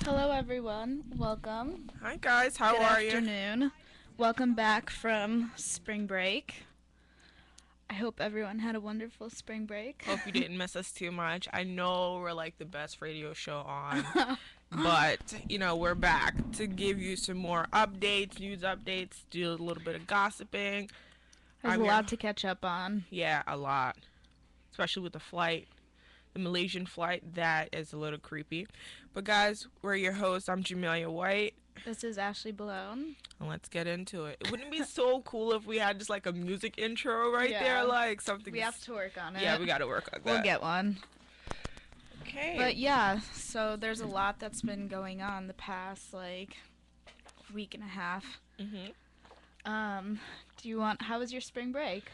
Hello, everyone. Welcome. Hi guys, how Good are you? afternoon. Welcome back from spring break. I hope everyone had a wonderful spring break. Hope you didn't miss us too much. I know we're like the best radio show on, but we're back to give you some more updates, news updates, do a little bit of gossiping. There's a I'm your lot to catch up on. Yeah, a lot, especially with the flight. The Malaysian flight, that is a little creepy. But guys, we're your hosts. I'm Jemelia Whyte. This is Ashley Billone. And let's get into it. Wouldn't it be so cool if we had just like a music intro right there? Like something. We have to work on it. Yeah, we gotta work on that. We'll get one. Okay. But yeah, so there's a lot that's been going on the past like week and a half. How was your spring break?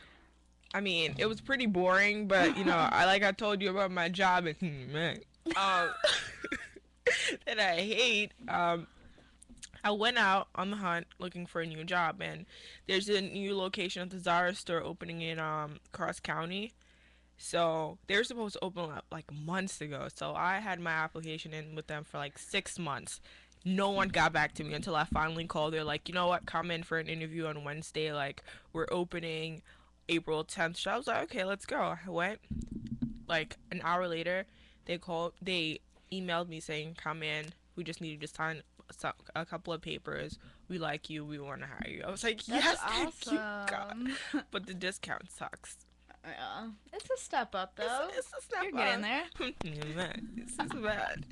I mean, it was pretty boring, but I told you about my job and man, that I hate. I went out on the hunt looking for a new job, and there's a new location at the Zara store opening in Cross County. So they were supposed to open up like months ago. So I had my application in with them for like 6 months. No one got back to me until I finally called. They're like, you know what, come in for an interview on Wednesday. Like, we're opening April 10th. So I was like, okay, let's go. I went. Like an hour later, they emailed me saying, come in. We just need you to sign a couple of papers. We like you. We want to hire you. I was like, yes, That's thank you, awesome. God. But the discount sucks. Yeah, it's a step up though. It's a step You're up. getting there. Man, this is bad.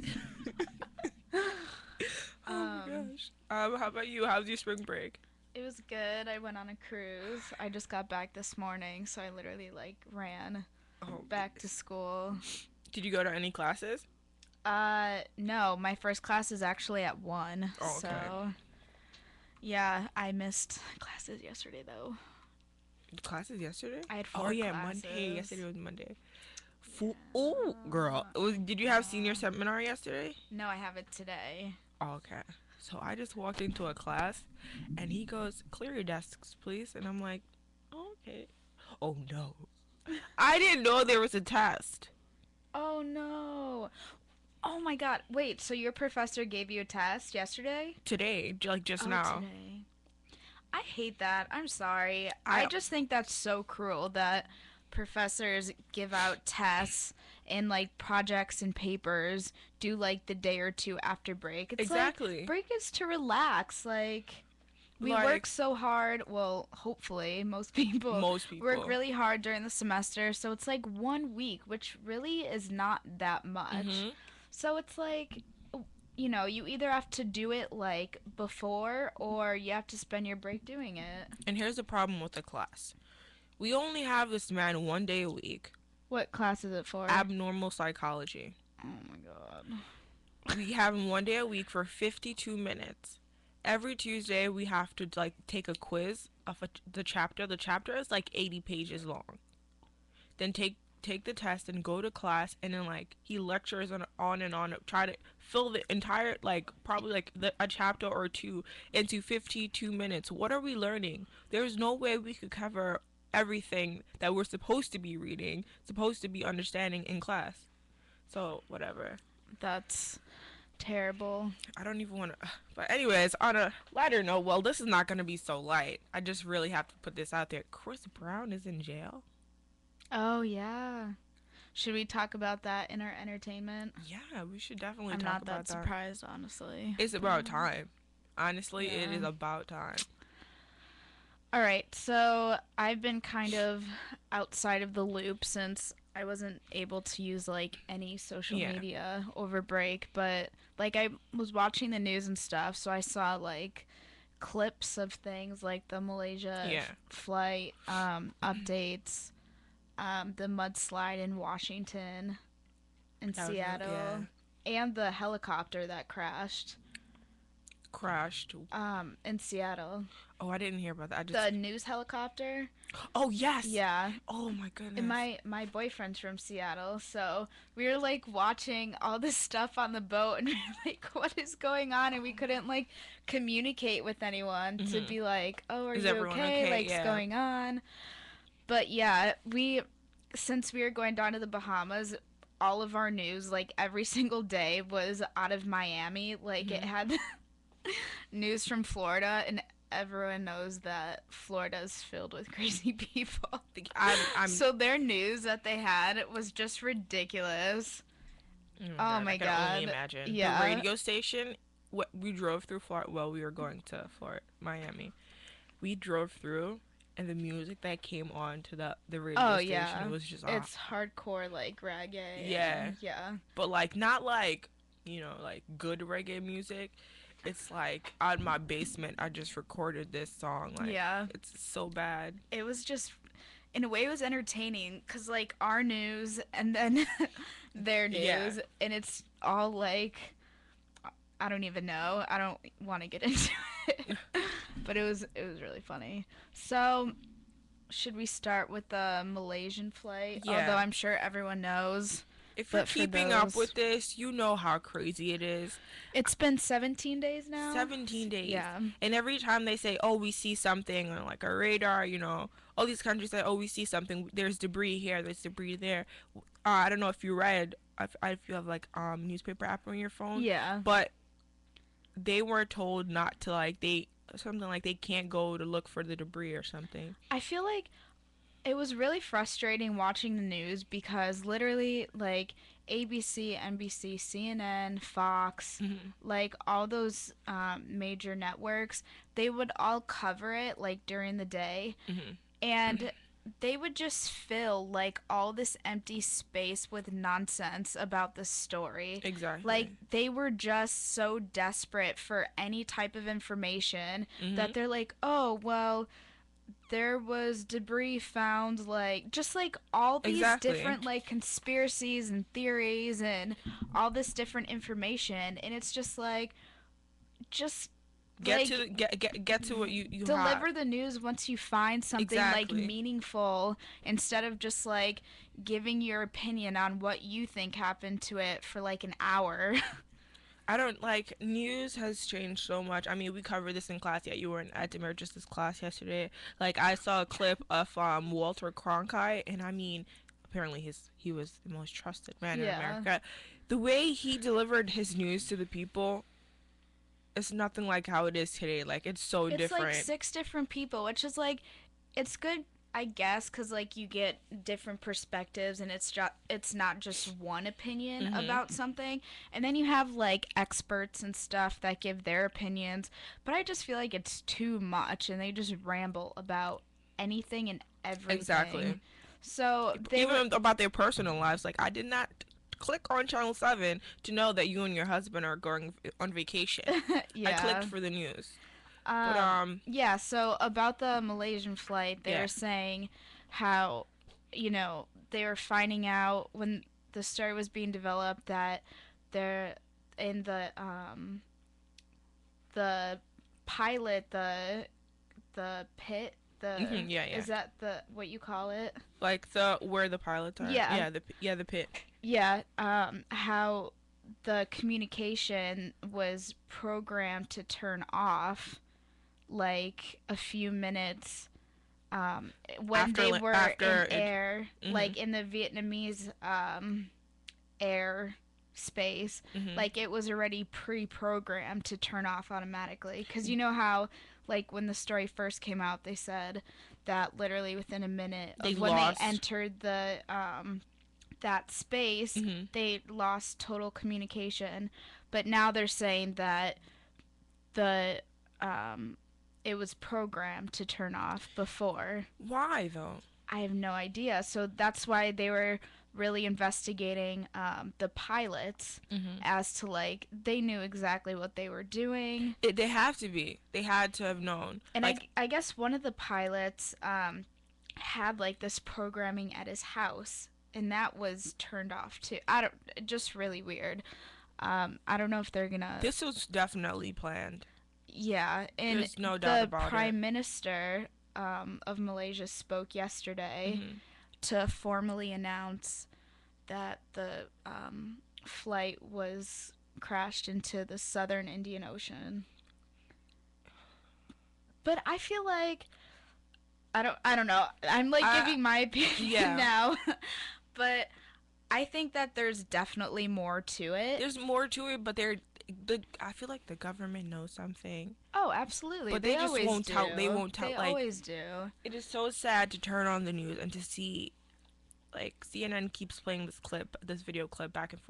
Oh my gosh. How about you? How's your spring break? It was good. I went on a cruise. I just got back this morning, so I literally ran back to school. Did you go to any classes? No, my first class is actually at 1. Oh, okay. So yeah, I missed classes yesterday though. Classes yesterday? I had 4 Oh yeah, classes. Monday. Yesterday was Monday. Oh, girl. Did you have senior seminar yesterday? No, I have it today. Oh, okay. So I just walked into a class, and he goes, "Clear your desks, please." And I'm like, oh, "Okay." Oh no, I didn't know there was a test. Oh no. Oh my god. Wait, so your professor gave you a test yesterday? Today, like just now. Today. I hate that. I'm sorry. I just think that's so cruel that professors give out tests and like projects and papers due like the day or two after break. It's Exactly. Like, break is to relax. Like we work so hard. Well, hopefully most people work really hard during the semester. So it's like 1 week, which really is not that much. So it's like, you either have to do it like before or you have to spend your break doing it. And here's the problem with the class. We only have this man 1 day a week. What class is it for? Abnormal psychology. Oh my god. We have him 1 day a week for 52 minutes. Every Tuesday we have to like take a quiz of the chapter. The chapter is like 80 pages long. Then take the test and go to class, and then like he lectures on and on, try to fill the entire like probably like a chapter or two into 52 minutes. What are we learning? There's no way we could cover everything that we're supposed to be reading, supposed to be understanding in class. So whatever. That's terrible. I don't even want to. But anyways, on a lighter note, well, this is not going to be so light. I just really have to put this out there. Chris Brown is in jail. Oh yeah. Should we talk about that in our entertainment? Yeah, we should definitely I'm talk not about that surprised, honestly. It's about time. Honestly, it is about time. All right, so I've been kind of outside of the loop since I wasn't able to use like any social media over break, but like I was watching the news and stuff, so I saw like clips of things like the Malaysia flight updates, the mudslide in Washington and Seattle, and the helicopter that crashed in Seattle. Oh, I didn't hear about that. The news helicopter. Oh yes. Yeah. Oh my goodness. And my boyfriend's from Seattle, so we were like watching all this stuff on the boat, and we were like, "What is going on?" And we couldn't like communicate with anyone to be like, "Oh, are you okay? Like, what's going on?" But yeah, since we were going down to the Bahamas, all of our news, like every single day, was out of Miami. Like it Hmm. had news from Florida, and everyone knows that Florida is filled with crazy people. I'm So their news that they had was just ridiculous. Oh my Oh god, I my can only god. imagine. The Yeah. radio station, what we drove through Florida, well, we were going to Florida, Miami. We drove through, and the music that came on to the radio Oh station yeah. was just It's hardcore like reggae yeah, and yeah. but like not like like good reggae music. It's like on my basement. I just recorded this song. Like Yeah. it's so bad. It was just in a way it was entertaining cuz like our news and then their Yeah, news and it's all like I don't even know. I don't want to get into it. But it was really funny. So, should we start with the Malaysian flight? Although yeah. I'm sure everyone knows, If you're but for keeping up those, with this, you know how crazy it is. it's been 17 days now. 17 days. Yeah. And every time they say, oh, we see something on like a radar, all these countries say, oh, we see something. There's debris here, there's debris there. I don't know if you read, if you have like newspaper app on your phone, Yeah. but they were told not to something like they can't go to look for the debris or something. I feel like it was really frustrating watching the news because literally like ABC, NBC, CNN, Fox, Hmm. like all those major networks, they would all cover it like during the day, Hmm. and they would just fill like all this empty space with nonsense about the story. Like Exactly. they were just so desperate for any type of information Hmm. that they're like, "Oh, well, there was debris found like just like all these Exactly. different like conspiracies and theories and all this different information and it's just like just Get to like the, get to what you have. deliver the news once you find something like Exactly. meaningful instead of just like giving your opinion on what you think happened to it for like an hour. I don't like news has changed so much. I mean, we covered this in class. Yeah, you were in at Justice class yesterday. Like, I saw a clip of Walter Cronkite, and I mean, apparently he was the most trusted man in Yeah. America. The way he delivered his news to the people is nothing like how it is today. Like, it's so It's like different. six different people, which is like it's good I guess cuz like you get different perspectives and it's not just one opinion Mhm. about something. And then you have like experts and stuff that give their opinions, but I just feel like it's too much and they just ramble about anything and everything. Exactly. So, they were Even about their personal lives. Like, I did not click on Channel 7 to know that you and your husband are going on vacation. I clicked yeah. for the news. But Yeah, so about the Malaysian flight, they yeah. were saying how, they were finding out when the story was being developed that they're in the pilot, the pit, the Hmm. Yeah, yeah. is that the what you call it? Like the where the pilots are. Yeah. Yeah, the pit. Yeah, how the communication was programmed to turn off like a few minutes when After they were in after it. air, Mhm. like in the Vietnamese air space, Mhm. like it was already pre-programmed to turn off automatically. Because you know how, like when the story first came out, they said that literally within a minute They of when they lost. entered the that space, Mhm. they lost total communication. But now they're saying that the it was programmed to turn off before. Why though? I have no idea. So that's why they were really investigating the pilots Mhm. as to like they knew exactly what they were doing. They have to be. They had to have known. And Like I guess one of the pilots had like this programming at his house, and that was turned off too. I don't, just really weird. I don't know if they're gonna. this was definitely planned. Yeah, and There's no doubt the about it. prime minister of Malaysia spoke yesterday Mhm. to formally announce that the flight was crashed into the southern Indian Ocean. But I feel like I don't know. I'm like I giving my opinion yeah. now, but I think that there's definitely more to it. There's more to it, but I feel like the government knows something, Oh, absolutely. but They they just always won't tell. They do. won't tell. They Like, always do. it is so sad to turn on the news and to see, like, CNN keeps playing this video clip, back and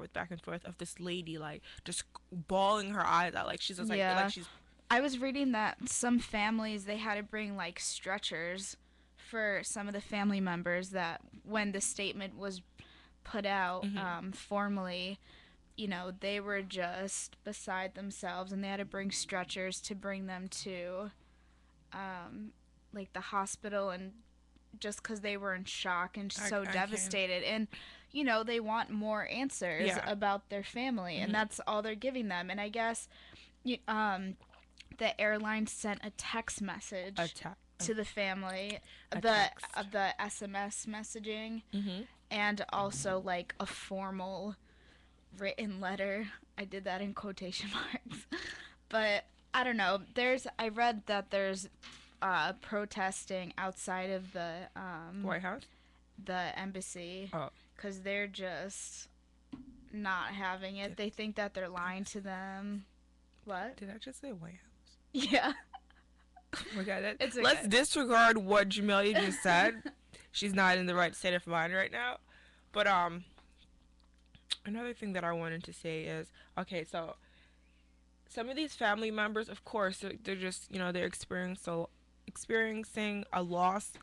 forth of this lady, like, just bawling her eyes out, like she's just like Yeah. she's. I was reading that some families they had to bring like stretchers for some of the family members that when the statement was put out Mhm. formally, they were just beside themselves and they had to bring stretchers to bring them to um, like the hospital and just because they were in shock and so I can. devastated and they want more answers Yeah. about their family and Mhm. that's all they're giving them and I guess the airline sent a text A message ta- to the family, a the text. the SMS messaging, Mhm. and also like a formal written letter. I did that in quotation marks, but I don't know. I read that there's protesting outside of White House. the embassy Oh, because they're just not having it. did They think that they're I lying just to them. What? did I just say White House? Yeah, Okay, it's let's okay. disregard what Jemelia just said. She's not in the right state of mind right now. But another thing that I wanted to say is, okay, so some of these family members, of course, they're just, they're experiencing a loss.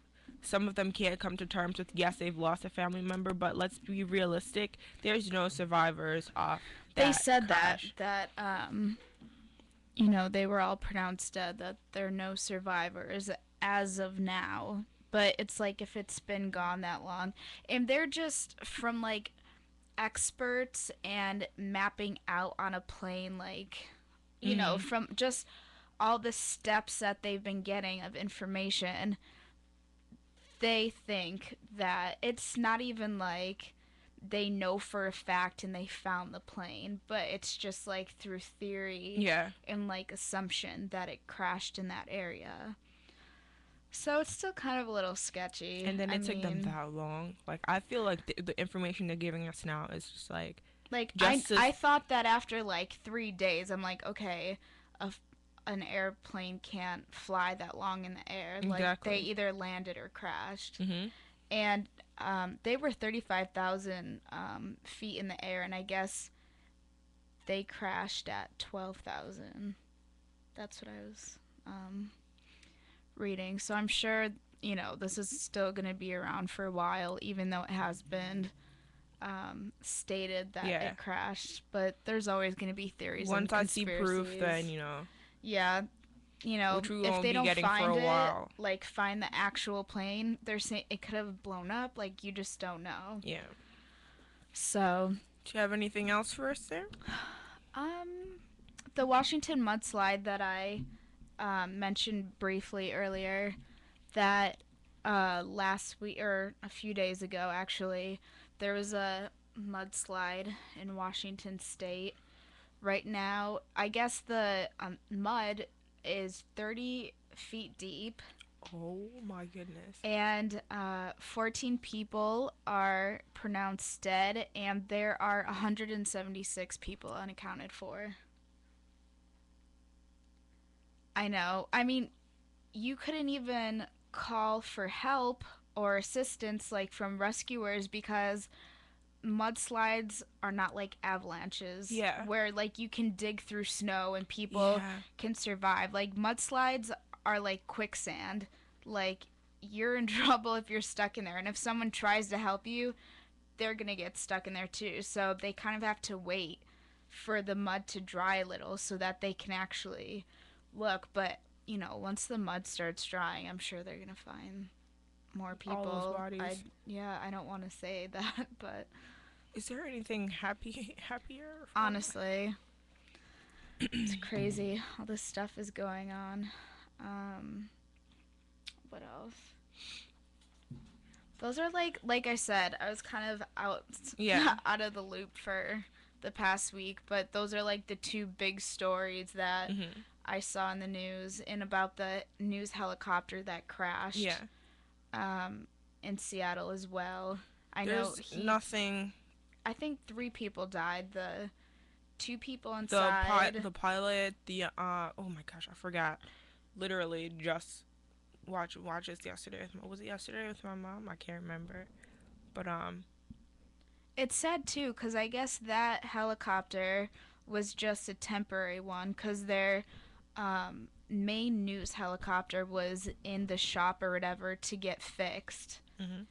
Some of them can't come to terms with, yes, they've lost a family member, but let's be realistic. There's no survivors off They that said that crash. they were all pronounced dead, that there are no survivors as of now. But it's like if it's been gone that long. And they're just from like experts and mapping out on a plane, like, Hmm. from just all the steps that they've been getting of information. They think that it's not even like they know for a fact and they found the plane, but it's just like through theory Yeah. and like assumption that it crashed in that area. So it's still kind of a little sketchy. And then I it took them mean, that long. Like, I feel like the information they're giving us now is just like, like just as. I thought that after like 3 days, I'm like, okay, a, an airplane can't fly that long in the air. Like they Exactly. either landed or crashed. Hmm. And they were 35,000 feet in the air, and I guess they crashed at 12,000. That's what I was reading. So I'm sure, this is still going to be around for a while, even though it has been stated that Yeah. it crashed. But there's always going to be theories and Once I see proof, then, conspiracies. Yeah, which we if won't they be don't getting for find a it, while. like find the actual plane, they're saying it could have blown up. Like you just don't know. Yeah. So, Do you have anything else for us there? um, the Washington mudslide that I mentioned briefly earlier, that last week or a few days ago, actually, there was a mudslide in Washington State. Right now, I guess the mud is 30 feet deep, Oh my goodness. and 14 people are pronounced dead, and there are 176 people unaccounted for. I know. I mean, you couldn't even call for help or assistance like from rescuers because mudslides are not like avalanches Yeah. where like you can dig through snow and people Yeah. can survive. Like mudslides are like quicksand. Like you're in trouble if you're stuck in there and if someone tries to help you, they're going to get stuck in there too. So they kind of have to wait for the mud to dry a little so that they can actually look. But, once the mud starts drying, I'm sure they're going to find more All those people. bodies. I don't want to say that, but Is there anything happier from? honestly, it's crazy. All this stuff is going on. Um, what else? Those are like I said, I was kind of out Yeah. out of the loop for the past week, but those are like the two big stories that Mhm. I saw in the news and about the news helicopter that crashed Yeah. um, in Seattle as well. I know There's nothing I think 3 people died. The 2 people inside. The pilot, the oh my gosh, I forgot. Literally just watch this yesterday. Was it yesterday with my mom? I can't remember. But It's sad too, because I guess that helicopter was just a temporary one, because their main news helicopter was in the shop or whatever to get fixed. mhm.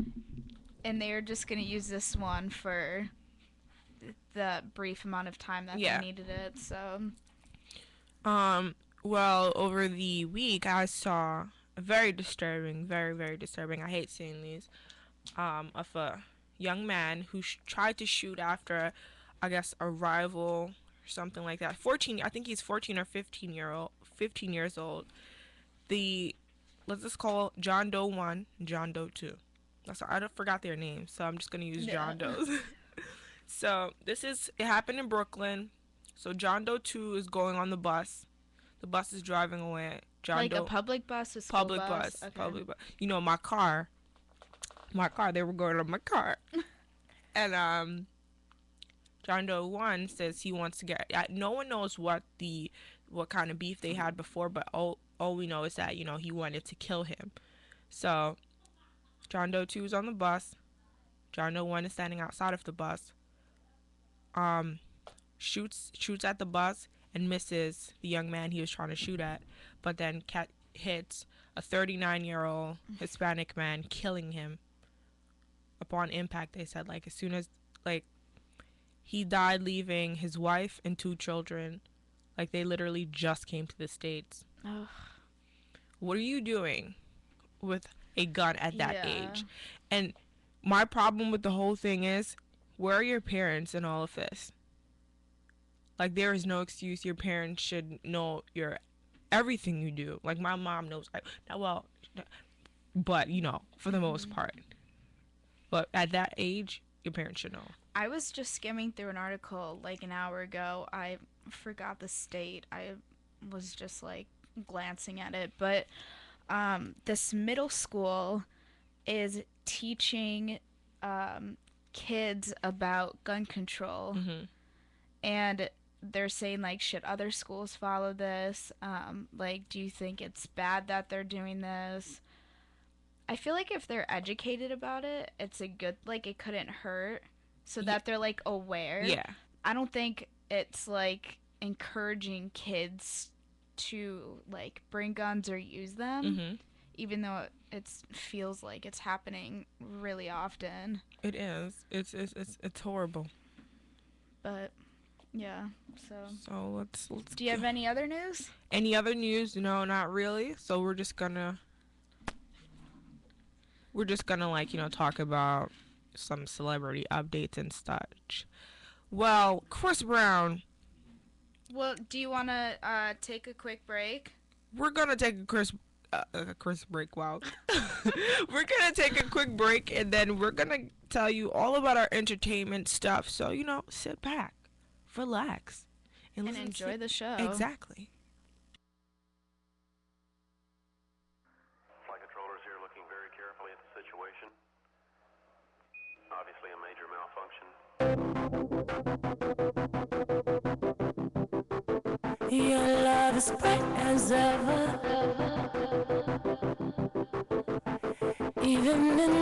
And they were just going to use this one for the brief amount of time that Yeah. they needed it. So, well, over the week I saw a very disturbing, very disturbing. I hate seeing these. Of a young man who tried to shoot after, I guess, a rival or something like that. 14, I think he's 14 or 15 years old. The Let's just call John Doe 1, John Doe 2. I don't forgot their names, so I'm just gonna use yeah. John Doe's. So it happened in Brooklyn. So John Doe 2 is going on the bus. The bus is driving away. John Like Doe, a public bus, a school public bus? bus, Okay. public bus. You know, my car, they were going on my car. And John Doe 1 says he wants to get, no one knows what kind of beef they had before, but all we know is that, he wanted to kill him. So John Doe 2 is on the bus. John Doe 1 is standing outside of the bus. Shoots at the bus and misses the young man he was trying to shoot at, but then hits a 39-year-old Hispanic man, killing him upon impact. They said, like, as soon as, like, he died, leaving his wife and 2 children. Like, they literally just came to the States. Ugh. What are you doing with a gun at that Yeah. age? And my problem with the whole thing is, where are your parents in all of this? Like, there is no excuse. Your parents should know everything you do. Like, my mom knows. But, for the most part. But at that age, your parents should know. I was just skimming through an article like an hour ago. I forgot the state. I was just like glancing at it. But this middle school is teaching kids about gun control. Mm-hmm. And they're saying, like, should other schools follow this? Like, do you think it's bad that they're doing this? I feel like if they're educated about it, it's a good, like, it couldn't hurt, so that they're, like, aware. Yeah. I don't think it's, like, encouraging kids to, like, bring guns or use them, Mm-hmm. even though it feels like it's happening really often. It is. It's horrible. But yeah, so let's do you have any other news? Any other news? No, not really. So we're just gonna like, talk about some celebrity updates and such. Well, Chris Brown. Well, do you want to take a quick break? We're gonna take a Chris break. Wow. We're gonna take a quick break, and then we're gonna tell you all about our entertainment stuff. So, sit back, relax, and enjoy the show. Exactly. Flight controllers here looking very carefully at the situation. Obviously a major malfunction. Your love is bright as ever, even in